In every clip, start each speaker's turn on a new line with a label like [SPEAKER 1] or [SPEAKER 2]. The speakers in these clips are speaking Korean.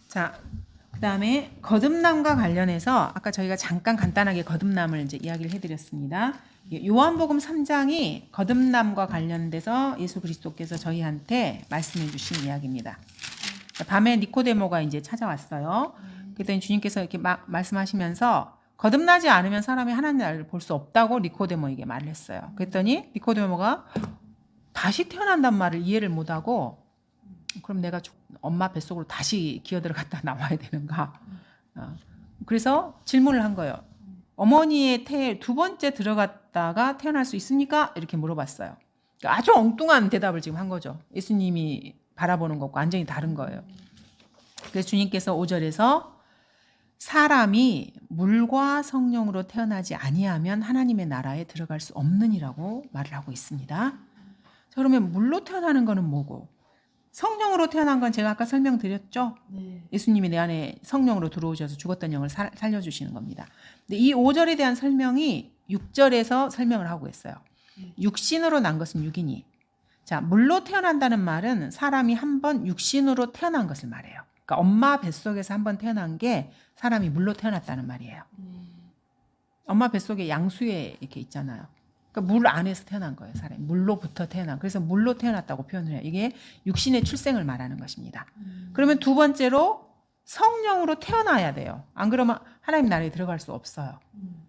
[SPEAKER 1] 자, 그 다음에 거듭남과 관련해서 아까 저희가 잠깐 간단하게 거듭남을 이제 이야기를 해드렸습니다. 요한복음 3장이 거듭남과 관련돼서 예수 그리스도께서 저희한테 말씀해 주신 이야기입니다. 밤에 니코데모가 이제 찾아왔어요. 그랬더니 주님께서 이렇게 말씀하시면서 거듭나지 않으면 사람이 하나님의 나라를 볼 수 없다고 니코데모에게 말을 했어요. 그랬더니 니코데모가 다시 태어난단 말을 이해를 못하고 그럼 내가 엄마 뱃속으로 다시 기어 들어갔다 나와야 되는가? 그래서 질문을 한 거예요. 어머니의 태에 두 번째 들어갔다가 태어날 수 있습니까? 이렇게 물어봤어요. 그러니까 아주 엉뚱한 대답을 지금 한 거죠. 예수님이 바라보는 것과 완전히 다른 거예요. 그래서 주님께서 5절에서 사람이 물과 성령으로 태어나지 아니하면 하나님의 나라에 들어갈 수 없느니라고 말을 하고 있습니다. 자, 그러면 물로 태어나는 거는 뭐고? 성령으로 태어난 건 제가 아까 설명드렸죠? 네. 예수님이 내 안에 성령으로 들어오셔서 죽었던 영을 살려주시는 겁니다. 근데 이 5절에 대한 설명이 6절에서 설명을 하고 있어요. 육신으로 난 것은 육이니. 자, 물로 태어난다는 말은 사람이 한번 육신으로 태어난 것을 말해요. 그러니까 엄마 뱃속에서 한번 태어난 게 사람이 물로 태어났다는 말이에요. 엄마 뱃속에 양수에 이렇게 있잖아요. 그러니까 물 안에서 태어난 거예요. 사람이 물로부터 태어난. 그래서 물로 태어났다고 표현을 해요. 이게 육신의 출생을 말하는 것입니다. 그러면 두 번째로 성령으로 태어나야 돼요. 안 그러면 하나님 나라에 들어갈 수 없어요.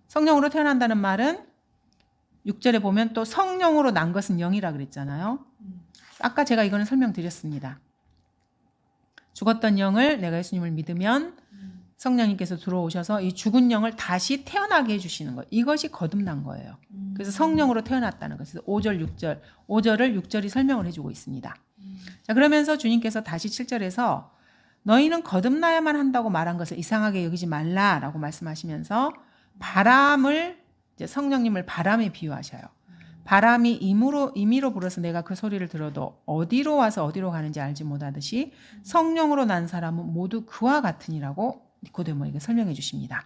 [SPEAKER 1] 성령으로 태어난다는 말은 6절에 보면 또 성령으로 난 것은 영이라 그랬잖아요. 아까 제가 이거는 설명드렸습니다. 죽었던 영을 내가 예수님을 믿으면 성령님께서 들어오셔서 이 죽은 영을 다시 태어나게 해주시는 것. 이것이 거듭난 거예요. 그래서 성령으로 태어났다는 것. 그래서 5절, 6절, 5절을 6절이 설명을 해주고 있습니다. 자, 그러면서 주님께서 다시 7절에서 너희는 거듭나야만 한다고 말한 것을 이상하게 여기지 말라라고 말씀하시면서 바람을, 이제 성령님을 바람에 비유하셔요. 바람이 임의로 불어서 내가 그 소리를 들어도 어디로 와서 어디로 가는지 알지 못하듯이 성령으로 난 사람은 모두 그와 같으니라고 니코데모에게 설명해 주십니다.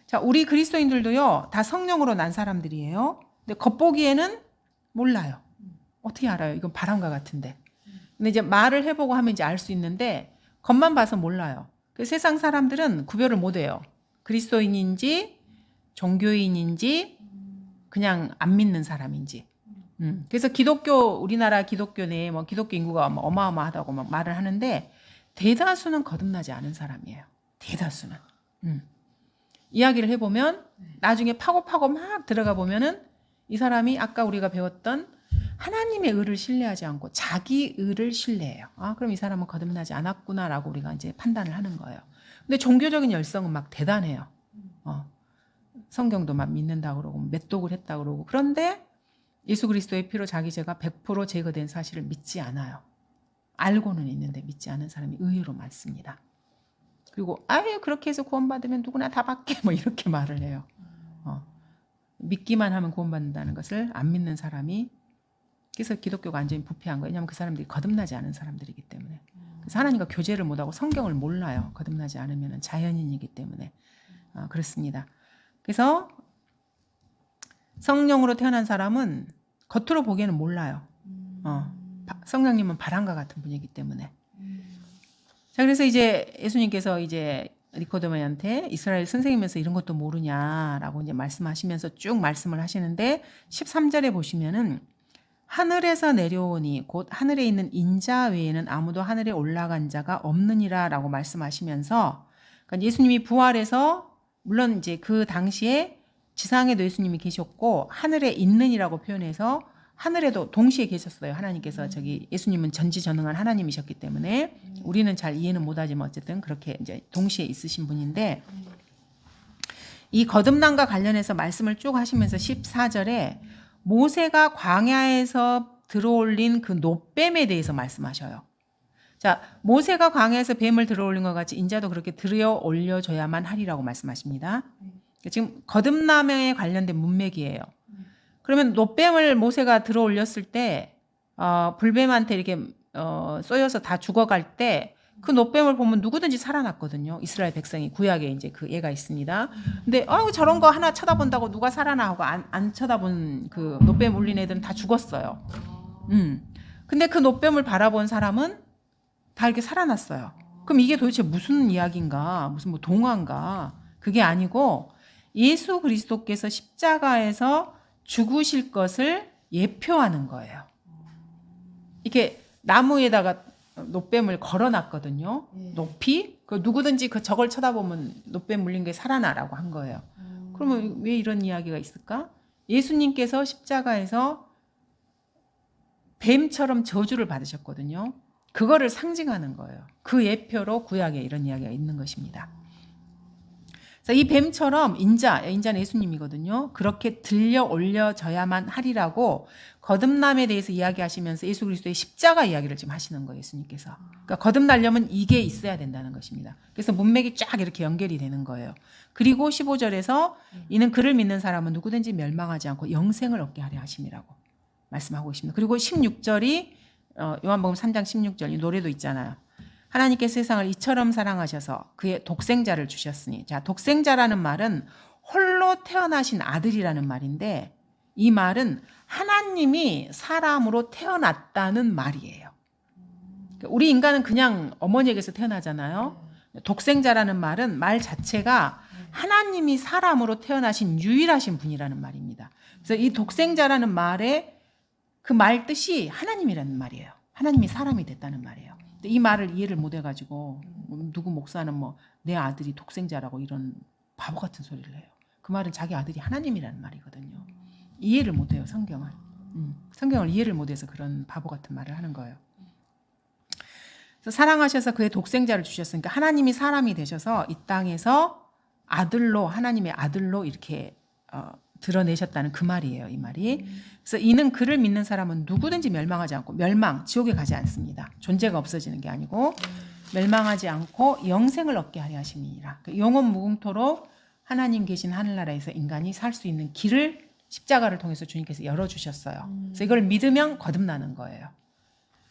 [SPEAKER 1] 자, 우리 그리스도인들도요, 다 성령으로 난 사람들이에요. 근데 겉보기에는 몰라요. 어떻게 알아요? 이건 바람과 같은데. 근데 이제 말을 해보고 하면 이제 알 수 있는데, 겉만 봐서 몰라요. 그 세상 사람들은 구별을 못 해요. 그리스도인인지, 종교인인지, 그냥 안 믿는 사람인지. 그래서 우리나라 기독교 내에 뭐 기독교 인구가 어마어마하다고 막 말을 하는데, 대다수는 거듭나지 않은 사람이에요. 대다수는. 이야기를 해보면 나중에 파고 막 들어가 보면은 이 사람이 아까 우리가 배웠던 하나님의 의를 신뢰하지 않고 자기 의를 신뢰해요. 아, 그럼 이 사람은 거듭나지 않았구나라고 우리가 이제 판단을 하는 거예요. 근데 종교적인 열성은 막 대단해요. 성경도 막 믿는다 그러고 맷독을 했다 그러고. 그런데 예수 그리스도의 피로 자기 죄가 100% 제거된 사실을 믿지 않아요. 알고는 있는데 믿지 않은 사람이 의외로 많습니다. 그리고 아유 그렇게 해서 구원받으면 누구나 다 받게 뭐 이렇게 말을 해요. 믿기만 하면 구원받는다는 것을 안 믿는 사람이, 그래서 기독교가 완전히 부패한 거예요. 왜냐하면 그 사람들이 거듭나지 않은 사람들이기 때문에. 그래서 하나님과 교제를 못하고 성경을 몰라요. 거듭나지 않으면 자연인이기 때문에. 그렇습니다. 그래서 성령으로 태어난 사람은 겉으로 보기에는 몰라요. 성령님은 바람과 같은 분이기 때문에. 자, 그래서 이제 예수님께서 이제 니코데모한테 이스라엘 선생님에서 이런 것도 모르냐라고 이제 말씀하시면서 쭉 말씀을 하시는데 13절에 보시면은 하늘에서 내려오니 곧 하늘에 있는 인자 외에는 아무도 하늘에 올라간 자가 없느니라라고 말씀하시면서, 그러니까 예수님이 부활해서 물론 이제 그 당시에 지상에도 예수님이 계셨고 하늘에 있는이라고 표현해서 하늘에도 동시에 계셨어요. 하나님께서 예수님은 전지전능한 하나님이셨기 때문에 우리는 잘 이해는 못하지만 어쨌든 그렇게 이제 동시에 있으신 분인데, 이 거듭남과 관련해서 말씀을 쭉 하시면서 14절에 모세가 광야에서 들어올린 그 놋뱀에 대해서 말씀하셔요. 자, 모세가 광야에서 뱀을 들어올린 것 같이 인자도 그렇게 들여 올려줘야만 하리라고 말씀하십니다. 지금 거듭남에 관련된 문맥이에요. 그러면 놋뱀을 모세가 들어 올렸을 때 불뱀한테 이렇게 쏘여서 다 죽어갈 때 그 놋뱀을 보면 누구든지 살아났거든요. 이스라엘 백성이, 구약에 이제 그 예가 있습니다. 근데 저런 거 하나 쳐다본다고 누가 살아나 하고 안 쳐다본 그 놋뱀 울린 애들은 다 죽었어요. 근데 그 놋뱀을 바라본 사람은 다 이렇게 살아났어요. 그럼 이게 도대체 무슨 이야기인가? 무슨 뭐 동화인가? 그게 아니고 예수 그리스도께서 십자가에서 죽으실 것을 예표하는 거예요. 이렇게 나무에다가 노뱀을 걸어놨거든요. 높이. 그 누구든지 저걸 쳐다보면 노뱀 물린 게 살아나라고 한 거예요. 그러면 왜 이런 이야기가 있을까? 예수님께서 십자가에서 뱀처럼 저주를 받으셨거든요. 그거를 상징하는 거예요. 그 예표로 구약에 이런 이야기가 있는 것입니다. 그래서 이 뱀처럼 인자는 예수님이거든요. 그렇게 들려 올려져야만 하리라고 거듭남에 대해서 이야기하시면서 예수 그리스도의 십자가 이야기를 지금 하시는 거예요. 예수님께서. 그러니까 거듭나려면 이게 있어야 된다는 것입니다. 그래서 문맥이 쫙 이렇게 연결이 되는 거예요. 그리고 15절에서 이는 그를 믿는 사람은 누구든지 멸망하지 않고 영생을 얻게 하려 하심이라고 말씀하고 있습니다. 그리고 16절이 요한복음 3장 16절 이 노래도 있잖아요. 하나님께서 세상을 이처럼 사랑하셔서 그의 독생자를 주셨으니. 자, 독생자라는 말은 홀로 태어나신 아들이라는 말인데 이 말은 하나님이 사람으로 태어났다는 말이에요. 우리 인간은 그냥 어머니에게서 태어나잖아요. 독생자라는 말은 말 자체가 하나님이 사람으로 태어나신 유일하신 분이라는 말입니다. 그래서 이 독생자라는 말의 그 말 뜻이 하나님이라는 말이에요. 하나님이 사람이 됐다는 말이에요. 이 말을 이해를 못 해가지고 누구 목사는 뭐 내 아들이 독생자라고 이런 바보 같은 소리를 해요. 그 말은 자기 아들이 하나님이라는 말이거든요. 이해를 못 해요, 성경을. 성경을 이해를 못 해서 그런 바보 같은 말을 하는 거예요. 그래서 사랑하셔서 그의 독생자를 주셨으니까 하나님이 사람이 되셔서 이 땅에서 아들로, 하나님의 아들로 이렇게 드러내셨다는 그 말이에요, 이 말이. 그래서 이는 그를 믿는 사람은 누구든지 멸망하지 않고, 멸망, 지옥에 가지 않습니다. 존재가 없어지는 게 아니고 멸망하지 않고 영생을 얻게 하려 하심이니라. 영원 무궁토록 하나님 계신 하늘나라에서 인간이 살 수 있는 길을 십자가를 통해서 주님께서 열어주셨어요. 그래서 이걸 믿으면 거듭나는 거예요.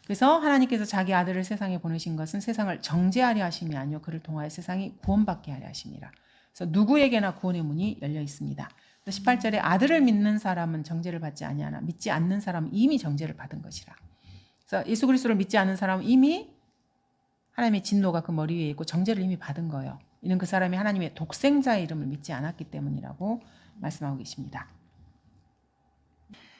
[SPEAKER 1] 그래서 하나님께서 자기 아들을 세상에 보내신 것은 세상을 정죄하려 하심이 아니요 그를 통하여 세상이 구원받게 하려 하심이라. 그래서 누구에게나 구원의 문이 열려 있습니다. 18절에 아들을 믿는 사람은 정죄를 받지 아니하나 믿지 않는 사람은 이미 정죄를 받은 것이라. 그래서 예수 그리스도를 믿지 않는 사람은 이미 하나님의 진노가 그 머리 위에 있고 정죄를 이미 받은 거예요. 이는 그 사람이 하나님의 독생자의 이름을 믿지 않았기 때문이라고 말씀하고 계십니다.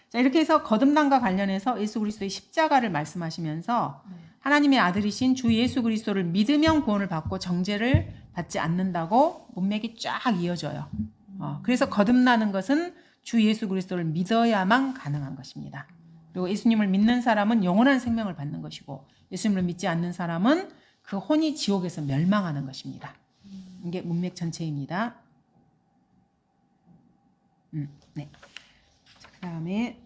[SPEAKER 1] 자, 이렇게 해서 거듭남과 관련해서 예수 그리스도의 십자가를 말씀하시면서 하나님의 아들이신 주 예수 그리스도를 믿으면 구원을 받고 정죄를 받지 않는다고 문맥이 쫙 이어져요. 그래서 거듭나는 것은 주 예수 그리스도를 믿어야만 가능한 것입니다. 그리고 예수님을 믿는 사람은 영원한 생명을 받는 것이고 예수님을 믿지 않는 사람은 그 혼이 지옥에서 멸망하는 것입니다. 이게 문맥 전체입니다. 네. 그 다음에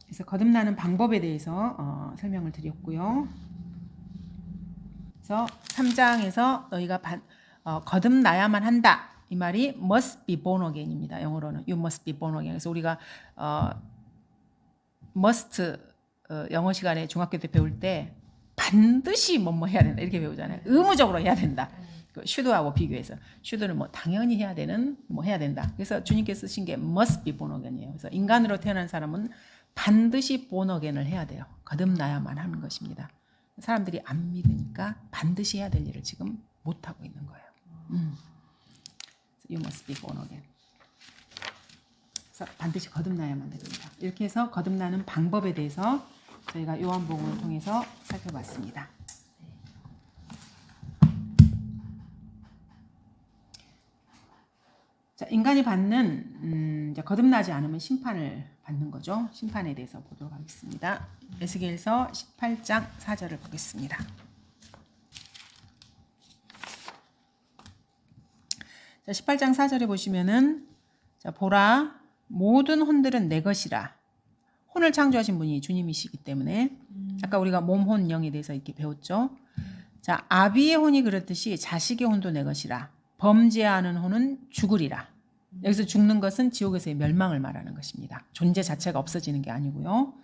[SPEAKER 1] 그래서 거듭나는 방법에 대해서 설명을 드렸고요. 그래서 3장에서 너희가 거듭나야만 한다. 이 말이 must be born again입니다. 영어로는 you must be born again. 그래서 우리가 must 영어 시간에 중학교 때 배울 때 반드시 뭐뭐 해야 된다 이렇게 배우잖아요. 의무적으로 해야 된다. should하고 비교해서 should는 뭐 당연히 해야 되는 뭐 해야 된다. 그래서 주님께서 쓰신 게 must be born again이에요. 그래서 인간으로 태어난 사람은 반드시 born again을 해야 돼요. 거듭나야만 하는 것입니다. 사람들이 안 믿으니까 반드시 해야 될 일을 지금 못 하고 있는 거예요. You must be born again. 그래서 반드시 거듭나야만 됩니다. 이렇게 해서 거듭나는 방법에 대해서 저희가 요한복음을 통해서 살펴봤습니다. 자, 인간이 받는 거듭나지 않으면 심판을 받는 거죠. 심판에 대해서 보도록 하겠습니다. 에스겔서 18장 4절을 보겠습니다. 자, 18장 4절에 보시면은 자, 보라 모든 혼들은 내 것이라. 혼을 창조하신 분이 주님이시기 때문에 아까 우리가 몸, 혼, 영에 대해서 이렇게 배웠죠. 자, 아비의 혼이 그렇듯이 자식의 혼도 내 것이라. 범죄하는 혼은 죽으리라. 여기서 죽는 것은 지옥에서의 멸망을 말하는 것입니다. 존재 자체가 없어지는 게 아니고요.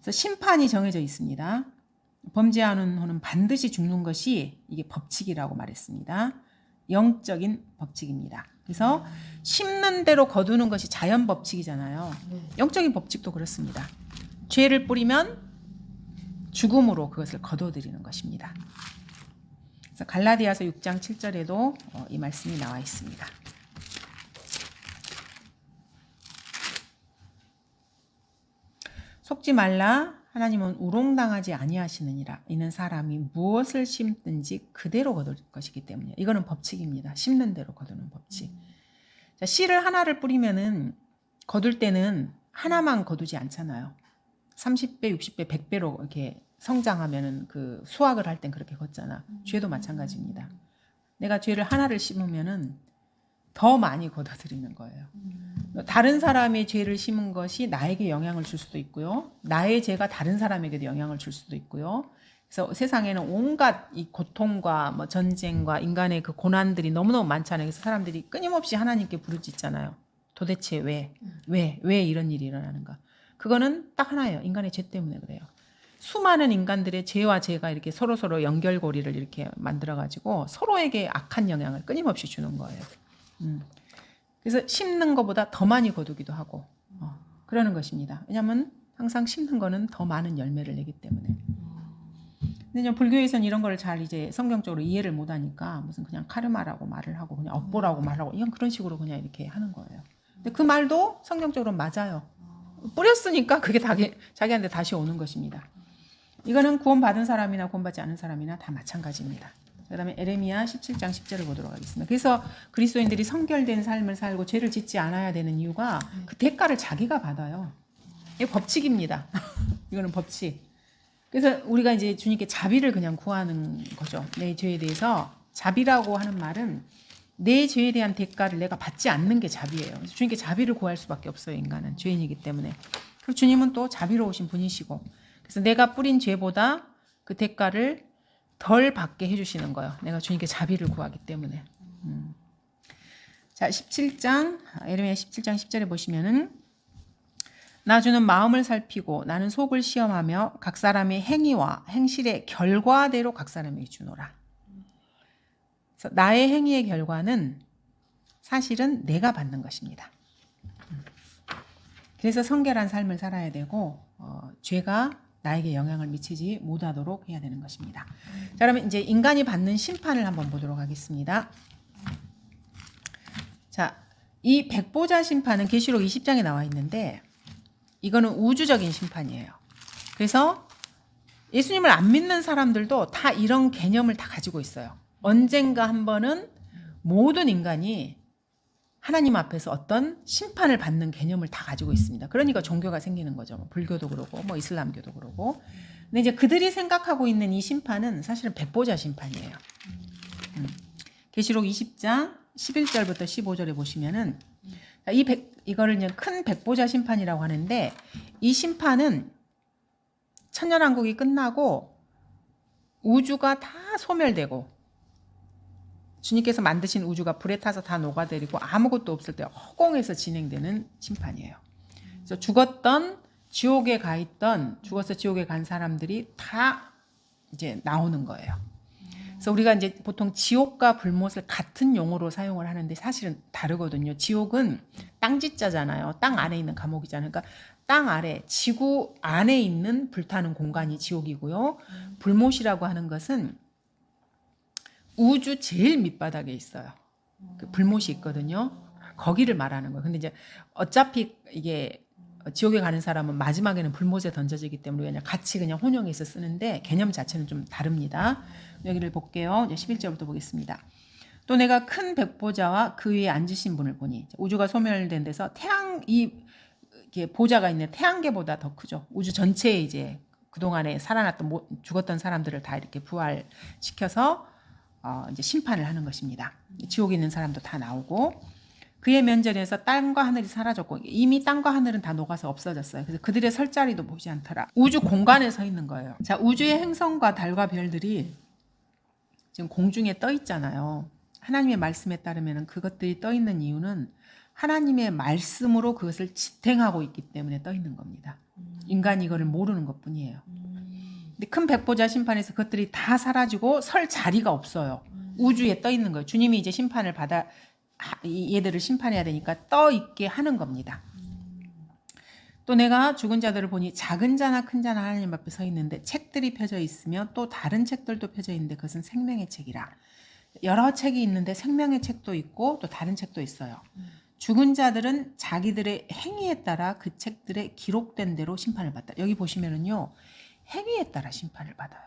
[SPEAKER 1] 그래서 심판이 정해져 있습니다. 범죄하는 혼은 반드시 죽는 것이 이게 법칙이라고 말했습니다. 영적인 법칙입니다. 그래서 심는 대로 거두는 것이 자연 법칙이잖아요. 영적인 법칙도 그렇습니다. 죄를 뿌리면 죽음으로 그것을 거둬들이는 것입니다. 그래서 갈라디아서 6장 7절에도 이 말씀이 나와 있습니다. 속지 말라. 하나님은 우롱당하지 아니하시느니라. 이는 사람이 무엇을 심든지 그대로 거둘 것이기 때문이에요. 이거는 법칙입니다. 심는 대로 거두는 법칙. 자, 씨를 하나를 뿌리면은 거둘 때는 하나만 거두지 않잖아요. 30배, 60배, 100배로 이렇게 성장하면은 그 수확을 할 땐 그렇게 걷잖아. 죄도 마찬가지입니다. 내가 죄를 하나를 심으면은 더 많이 걷어들이는 거예요. 다른 사람의 죄를 심은 것이 나에게 영향을 줄 수도 있고요. 나의 죄가 다른 사람에게도 영향을 줄 수도 있고요. 그래서 세상에는 온갖 이 고통과 뭐 전쟁과 인간의 그 고난들이 너무너무 많잖아요. 그래서 사람들이 끊임없이 하나님께 부르짖잖아요. 도대체 왜 이런 일이 일어나는가? 그거는 딱 하나예요. 인간의 죄 때문에 그래요. 수많은 인간들의 죄와 죄가 이렇게 서로 연결고리를 이렇게 만들어가지고 서로에게 악한 영향을 끊임없이 주는 거예요. 그래서 심는 것보다 더 많이 거두기도 하고 그러는 것입니다. 왜냐하면 항상 심는 거는 더 많은 열매를 내기 때문에. 근데 불교에서는 이런 걸 잘 이제 성경적으로 이해를 못하니까 무슨 그냥 카르마라고 말을 하고 그냥 업보라고 말하고 이런 그런 식으로 그냥 이렇게 하는 거예요. 근데 그 말도 성경적으로 맞아요. 뿌렸으니까 그게 자기한테 다시 오는 것입니다. 이거는 구원받은 사람이나 구원받지 않은 사람이나 다 마찬가지입니다. 그 다음에 에레미야 17장 10절을 보도록 하겠습니다. 그래서 그리스도인들이 성결된 삶을 살고 죄를 짓지 않아야 되는 이유가 그 대가를 자기가 받아요. 이게 법칙입니다. 이거는 법칙. 그래서 우리가 이제 주님께 자비를 그냥 구하는 거죠. 내 죄에 대해서 자비라고 하는 말은 내 죄에 대한 대가를 내가 받지 않는 게 자비예요. 그래서 주님께 자비를 구할 수밖에 없어요. 인간은 죄인이기 때문에. 그리고 주님은 또 자비로우신 분이시고 그래서 내가 뿌린 죄보다 그 대가를 덜 받게 해주시는 거예요. 내가 주님께 자비를 구하기 때문에. 자, 17장, 에레미야 17장 10절에 보시면은 나 주는 마음을 살피고 나는 속을 시험하며 각 사람의 행위와 행실의 결과대로 각 사람에게 주노라. 그래서 나의 행위의 결과는 사실은 내가 받는 것입니다. 그래서 성결한 삶을 살아야 되고 죄가 나에게 영향을 미치지 못하도록 해야 되는 것입니다. 자, 그러면 이제 인간이 받는 심판을 한번 보도록 하겠습니다. 자, 이 백보자 심판은 계시록 20장에 나와 있는데 이거는 우주적인 심판이에요. 그래서 예수님을 안 믿는 사람들도 다 이런 개념을 다 가지고 있어요. 언젠가 한 번은 모든 인간이 하나님 앞에서 어떤 심판을 받는 개념을 다 가지고 있습니다. 그러니까 종교가 생기는 거죠. 불교도 그러고 뭐 이슬람교도 그러고. 근데 이제 그들이 생각하고 있는 이 심판은 사실은 백보자 심판이에요. 계시록 20장 11절부터 15절에 보시면은 이거를 이제 큰 백보자 심판이라고 하는데 이 심판은 천년왕국이 끝나고 우주가 다 소멸되고 주님께서 만드신 우주가 불에 타서 다 녹아내리고 아무것도 없을 때 허공에서 진행되는 심판이에요. 그래서 죽었던 지옥에 가 있던 죽어서 지옥에 간 사람들이 다 이제 나오는 거예요. 그래서 우리가 이제 보통 지옥과 불못을 같은 용어로 사용을 하는데 사실은 다르거든요. 지옥은 땅짓자잖아요. 땅 안에 있는 감옥이잖아요. 그러니까 땅 아래 지구 안에 있는 불타는 공간이 지옥이고요. 불못이라고 하는 것은 우주 제일 밑바닥에 있어요. 그 불못이 있거든요. 거기를 말하는 거예요. 근데 이제 어차피 이게 지옥에 가는 사람은 마지막에는 불못에 던져지기 때문에 그냥 같이 그냥 혼용해서 쓰는데 개념 자체는 좀 다릅니다. 여기를 볼게요. 이제 11절부터 보겠습니다. 또 내가 큰 백보자와 그 위에 앉으신 분을 보니 우주가 소멸된 데서 이게 보좌가 있는 태양계보다 더 크죠. 우주 전체에 이제 그동안에 살아났던 죽었던 사람들을 다 이렇게 부활시켜서 이제 심판을 하는 것입니다. 지옥에 있는 사람도 다 나오고 그의 면전에서 땅과 하늘이 사라졌고 이미 땅과 하늘은 다 녹아서 없어졌어요. 그래서 그들의 설 자리도 보이지 않더라. 우주 공간에 서 있는 거예요. 자, 우주의 행성과 달과 별들이 지금 공중에 떠 있잖아요. 하나님의 말씀에 따르면 그것들이 떠 있는 이유는 하나님의 말씀으로 그것을 지탱하고 있기 때문에 떠 있는 겁니다. 인간이 이거를 모르는 것뿐이에요. 근데 큰 백보자 심판에서 그것들이 다 사라지고 설 자리가 없어요. 우주에 떠 있는 거예요. 주님이 이제 심판을 받아 얘들을 심판해야 되니까 떠 있게 하는 겁니다. 또 내가 죽은 자들을 보니 작은 자나 큰 자나 하나님 앞에 서 있는데 책들이 펴져 있으며 또 다른 책들도 펴져 있는데 그것은 생명의 책이라. 여러 책이 있는데 생명의 책도 있고 또 다른 책도 있어요. 죽은 자들은 자기들의 행위에 따라 그 책들에 기록된 대로 심판을 받다. 여기 보시면은요, 행위에 따라 심판을 받아요.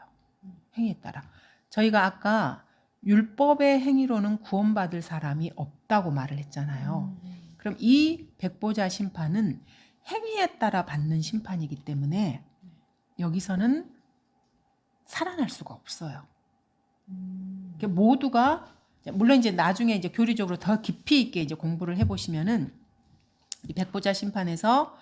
[SPEAKER 1] 행위에 따라. 저희가 아까 율법의 행위로는 구원받을 사람이 없다고 말을 했잖아요. 그럼 이 백보자 심판은 행위에 따라 받는 심판이기 때문에 여기서는 살아날 수가 없어요. 모두가, 물론 이제 나중에 이제 교리적으로 더 깊이 있게 이제 공부를 해보시면은 이 백보자 심판에서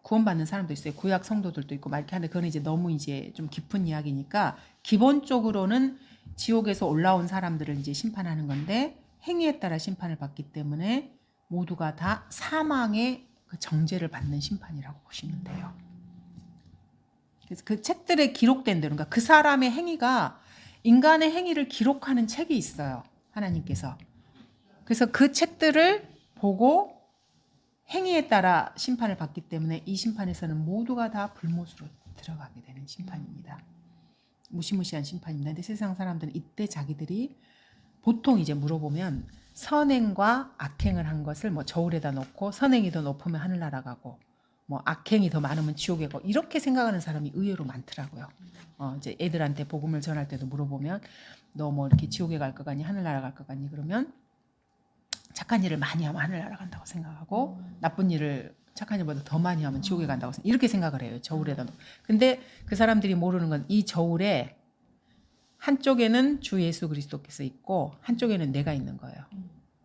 [SPEAKER 1] 구원받는 사람도 있어요. 구약 성도들도 있고 막 이렇게 하는데 그건 이제 너무 이제 좀 깊은 이야기니까 기본적으로는 지옥에서 올라온 사람들을 이제 심판하는 건데 행위에 따라 심판을 받기 때문에 모두가 다 사망의 그 정죄를 받는 심판이라고 보시면 돼요. 그래서 그 책들에 기록된 대로, 그러니까 그 사람의 행위가 인간의 행위를 기록하는 책이 있어요. 하나님께서. 그래서 그 책들을 보고 행위에 따라 심판을 받기 때문에 이 심판에서는 모두가 다 불못으로 들어가게 되는 심판입니다. 무시무시한 심판입니다. 근데 세상 사람들은 이때 자기들이 보통 이제 물어보면 선행과 악행을 한 것을 뭐 저울에다 놓고 선행이 더 높으면 하늘 날아가고 뭐 악행이 더 많으면 지옥에 가고 이렇게 생각하는 사람이 의외로 많더라고요. 이제 애들한테 복음을 전할 때도 물어보면 너 뭐 이렇게 지옥에 갈 것 같니 하늘 날아갈 것 같니 그러면 착한 일을 많이 하면 하늘 날아간다고 생각하고 나쁜 일을 착한 일보다 더 많이 하면 지옥에 간다고 이렇게 생각을 해요. 저울에다. 근데 그 사람들이 모르는 건 이 저울에 한쪽에는 주 예수 그리스도께서 있고 한쪽에는 내가 있는 거예요.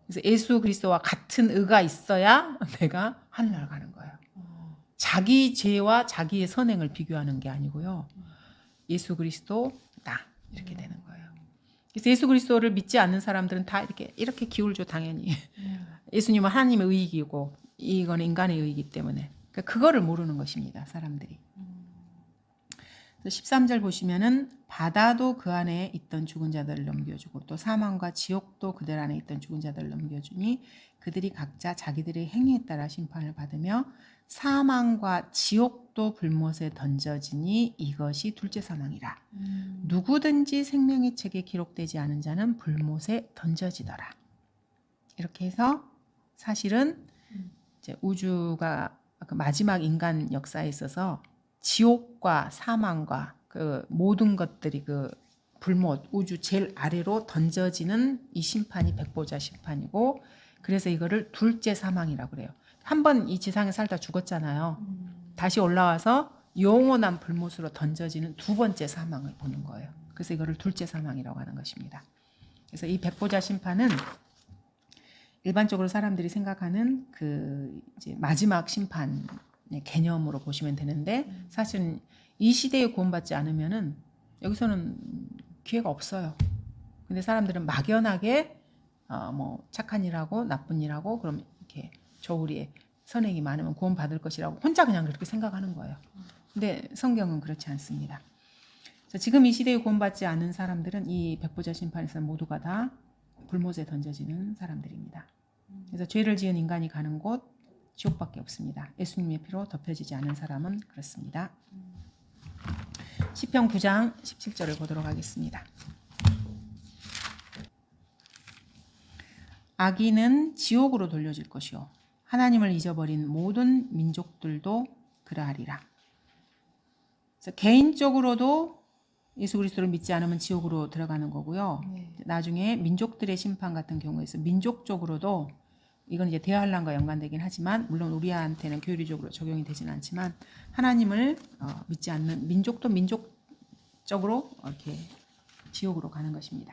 [SPEAKER 1] 그래서 예수 그리스도와 같은 의가 있어야 내가 하늘 날아가는 거예요. 자기 죄와 자기의 선행을 비교하는 게 아니고요. 예수 그리스도 나 이렇게 되는 거예요. 그래서 예수 그리스도를 믿지 않는 사람들은 다 이렇게 기울죠 당연히. 예수님은 하나님의 의이고 이건 인간의 의이기 때문에 그거를 모르는 것입니다. 사람들이. 13절 보시면은 바다도 그 안에 있던 죽은 자들을 넘겨주고 또 사망과 지옥도 그들 안에 있던 죽은 자들을 넘겨주니 그들이 각자 자기들의 행위에 따라 심판을 받으며 사망과 지옥도 불못에 던져지니 이것이 둘째 사망이라. 누구든지 생명의 책에 기록되지 않은 자는 불못에 던져지더라. 이렇게 해서 사실은 이제 우주가 그 마지막 인간 역사에 있어서 지옥과 사망과 그 모든 것들이 그 불못 우주 제일 아래로 던져지는 이 심판이 백보자 심판이고 그래서 이거를 둘째 사망이라고 그래요. 한 번 이 지상에 살다 죽었잖아요. 다시 올라와서 영원한 불못으로 던져지는 두 번째 사망을 보는 거예요. 그래서 이거를 둘째 사망이라고 하는 것입니다. 그래서 이 백보자 심판은 일반적으로 사람들이 생각하는 그 이제 마지막 심판의 개념으로 보시면 되는데 사실은 이 시대에 구원받지 않으면은 여기서는 기회가 없어요. 근데 사람들은 막연하게 뭐 착한 일하고 나쁜 일하고 그럼 이렇게 저울이에 선행이 많으면 구원받을 것이라고 혼자 그냥 그렇게 생각하는 거예요. 근데 성경은 그렇지 않습니다. 지금 이 시대에 구원받지 않은 사람들은 이 백보자 심판에서 모두가 다 불못에 던져지는 사람들입니다. 그래서 죄를 지은 인간이 가는 곳 지옥밖에 없습니다. 예수님의 피로 덮여지지 않은 사람은 그렇습니다. 시편 9장 17절을 보도록 하겠습니다. 악인은 지옥으로 돌려질 것이요 하나님을 잊어버린 모든 민족들도 그러하리라. 그래서 개인적으로도 예수 그리스도를 믿지 않으면 지옥으로 들어가는 거고요. 나중에 민족들의 심판 같은 경우에서 민족적으로도 이건 이제 대환란과 연관되긴 하지만 물론 우리한테는 교리적으로 적용이 되지는 않지만 하나님을 믿지 않는 민족도 민족적으로 이렇게 지옥으로 가는 것입니다.